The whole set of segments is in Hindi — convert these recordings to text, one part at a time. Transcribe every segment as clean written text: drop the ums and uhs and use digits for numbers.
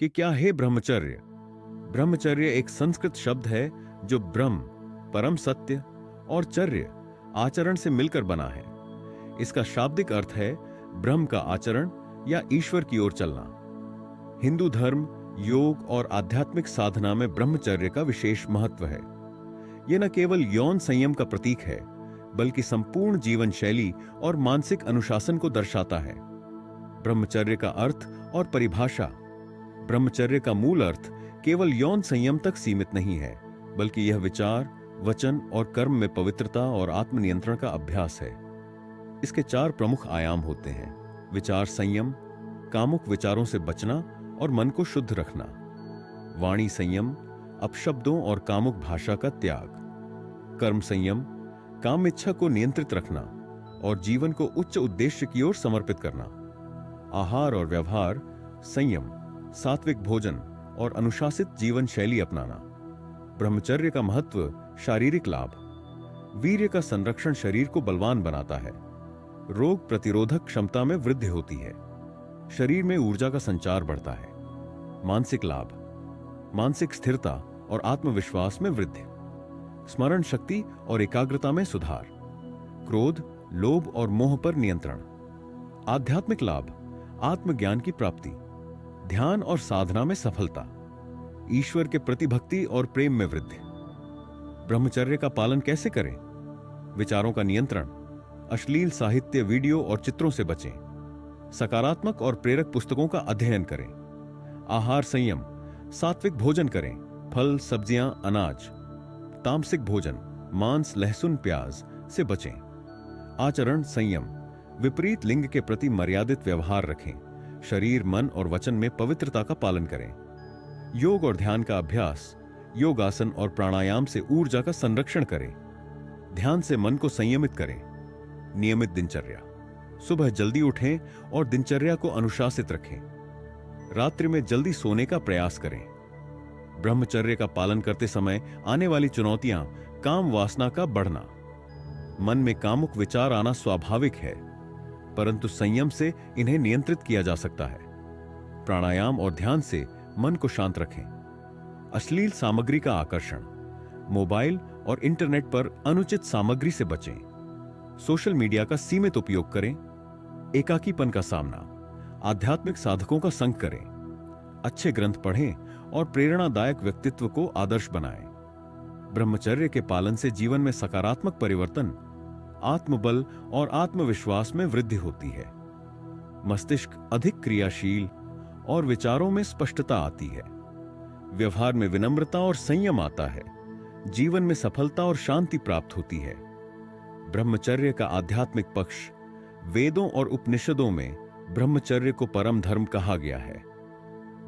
कि क्या है ब्रह्मचर्य। ब्रह्मचर्य एक संस्कृत शब्द है जो ब्रह्म, परम सत्य, और चर्य, आचरण से मिलकर बना है। इसका शाब्दिक अर्थ है ब्रह्म का आचरण या ईश्वर की ओर चलना। हिंदू धर्म, योग और आध्यात्मिक साधना में ब्रह्मचर्य का विशेष महत्व है। यह न केवल यौन संयम का प्रतीक है, बल्कि संपूर्ण जीवन शैली और मानसिक अनुशासन को दर्शाता है। ब्रह्मचर्य का अर्थ और परिभाषा। ब्रह्मचर्य का मूल अर्थ केवल यौन संयम तक सीमित नहीं है, बल्कि यह विचार, वचन और कर्म में पवित्रता और आत्मनियंत्रण का अभ्यास है। इसके 4 प्रमुख आयाम होते हैं: विचार संयम, कामुक विचारों से बचना और मन को शुद्ध रखना; वाणी संयम, अपशब्दों और कामुक भाषा का त्याग; कर्म संयम, काम इच्छा को नियंत्रित रखना और जीवन को उच्च उद्देश्य की ओर समर्पित करना; आहार और व्यवहार संयम, सात्विक भोजन और अनुशासित जीवन शैली अपनाना। ब्रह्मचर्य का महत्व शारीरिक लाभ। वीर्य का संरक्षण शरीर को बलवान बनाता है। रोग प्रतिरोधक क्षमता में वृद्धि होती है। शरीर में ऊर्जा का संचार बढ़ता है। मानसिक लाभ। मानसिक स्थिरता और आत्मविश्वास में वृद्धि। स्मरण शक्ति और एकाग्रता में सुधार। क्रोध, लोभ और मोह पर नियंत्रण। आध्यात्मिक लाभ। आत्मज्ञान की प्राप्ति, ध्यान और साधना में सफलता, ईश्वर के प्रति भक्ति और प्रेम में वृद्धि। ब्रह्मचर्य का पालन कैसे करें? विचारों का नियंत्रण। अश्लील साहित्य, वीडियो और चित्रों से बचें। सकारात्मक और प्रेरक पुस्तकों का अध्ययन करें। आहार संयम, सात्विक भोजन करें, फल, सब्जियां, अनाज। तामसिक भोजन, मांस, लहसुन, प्याज से बचें। आचरण संयम, विपरीत लिंग के प्रति मर्यादित व्यवहार रखें। शरीर, मन और वचन में पवित्रता का पालन करें। योग और ध्यान का अभ्यास, योगासन और प्राणायाम से ऊर्जा का संरक्षण करें। ध्यान से मन को संयमित करें। नियमित दिनचर्या। सुबह जल्दी उठें और दिनचर्या को अनुशासित रखें। रात्रि में जल्दी सोने का प्रयास करें। ब्रह्मचर्य का पालन करते समय आने वाली चुनौतियां, काम वासना का बढ़ना। मन में कामुक विचार आना स्वाभाविक है, परंतु संयम से इन्हें नियंत्रित किया जा सकता है। प्राणायाम और ध्यान से मन को शांत रखें। अश्लील सामग्री का आकर्षण। मोबाइल और इंटरनेट पर अनुचित सामग्री से बचें। सोशल मीडिया का सीमित उपयोग करें। एकाकीपन का सामना। आध्यात्मिक साधकों का संग करें। अच्छे ग्रंथ पढ़ें और प्रेरणादायक व्यक्तित्व को आदर्श बनाएं। ब्रह्मचर्य के पालन से जीवन में सकारात्मक परिवर्तन, आत्मबल और आत्मविश्वास में वृद्धि होती है। मस्तिष्क अधिक क्रियाशील और विचारों में स्पष्टता आती है। व्यवहार में विनम्रता और संयम आता है। जीवन में सफलता और शांति प्राप्त होती है। ब्रह्मचर्य का आध्यात्मिक पक्ष। वेदों और उपनिषदों में ब्रह्मचर्य को परम धर्म कहा गया है।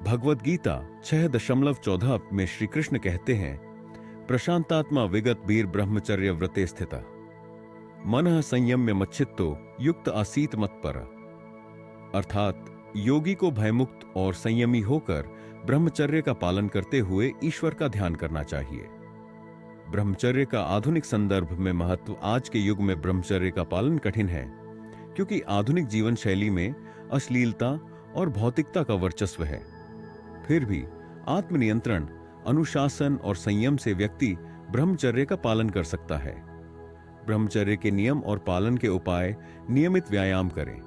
भगवद गीता 6.14 में श्री कृष्ण कहते हैं, प्रशांतात्मा विगत वीर ब्रह्मचर्य व्रते स्थिता, मनः संयम्य मच्चित्तो युक्त आसीत मत्पर। अर्थात योगी को भयमुक्त और संयमी होकर ब्रह्मचर्य का पालन करते हुए ईश्वर का ध्यान करना चाहिए। ब्रह्मचर्य का आधुनिक संदर्भ में महत्व। आज के युग में ब्रह्मचर्य का पालन कठिन है, क्योंकि आधुनिक जीवन शैली में अश्लीलता और भौतिकता का वर्चस्व है। फिर भी आत्मनियंत्रण, अनुशासन और संयम से व्यक्ति ब्रह्मचर्य का पालन कर सकता है। ब्रह्मचर्य के नियम और पालन के उपाय। नियमित व्यायाम करें।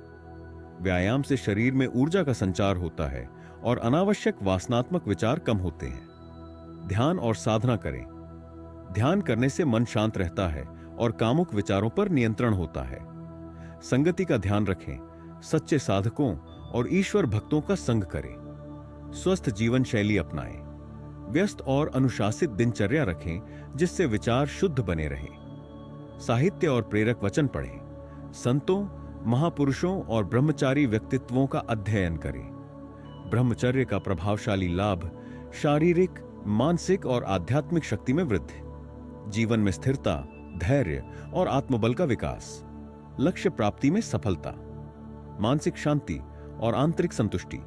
व्यायाम से शरीर में ऊर्जा का संचार होता है और अनावश्यक वासनात्मक विचार कम होते हैं। ध्यान और साधना करें। ध्यान करने से मन शांत रहता है और कामुक विचारों पर नियंत्रण होता है। संगति का ध्यान रखें। सच्चे साधकों और ईश्वर भक्तों का संग करें। स्वस्थ जीवन शैली अपनाएं। व्यस्त और अनुशासित दिनचर्या रखें, जिससे विचार शुद्ध बने रहें। साहित्य और प्रेरक वचन पढ़ें। संतों, महापुरुषों और ब्रह्मचारी व्यक्तित्वों का अध्ययन करें। ब्रह्मचर्य का प्रभावशाली लाभ। शारीरिक, मानसिक और आध्यात्मिक शक्ति में वृद्धि। जीवन में स्थिरता, धैर्य और आत्मबल का विकास। लक्ष्य प्राप्ति में सफलता। मानसिक शांति और आंतरिक संतुष्टि।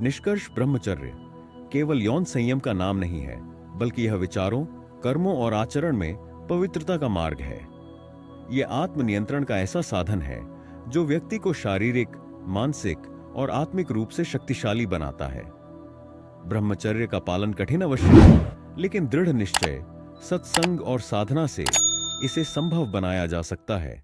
निष्कर्ष, ब्रह्मचर्य केवल यौन संयम का नाम नहीं है, बल्कि यह विचारों, कर्मों और आचरण में पवित्रता का मार्ग है। यह आत्मनियंत्रण का ऐसा साधन है जो व्यक्ति को शारीरिक, मानसिक और आत्मिक रूप से शक्तिशाली बनाता है। ब्रह्मचर्य का पालन कठिन अवश्य है, लेकिन दृढ़ निश्चय, सत्संग और साधना से इसे संभव बनाया जा सकता है।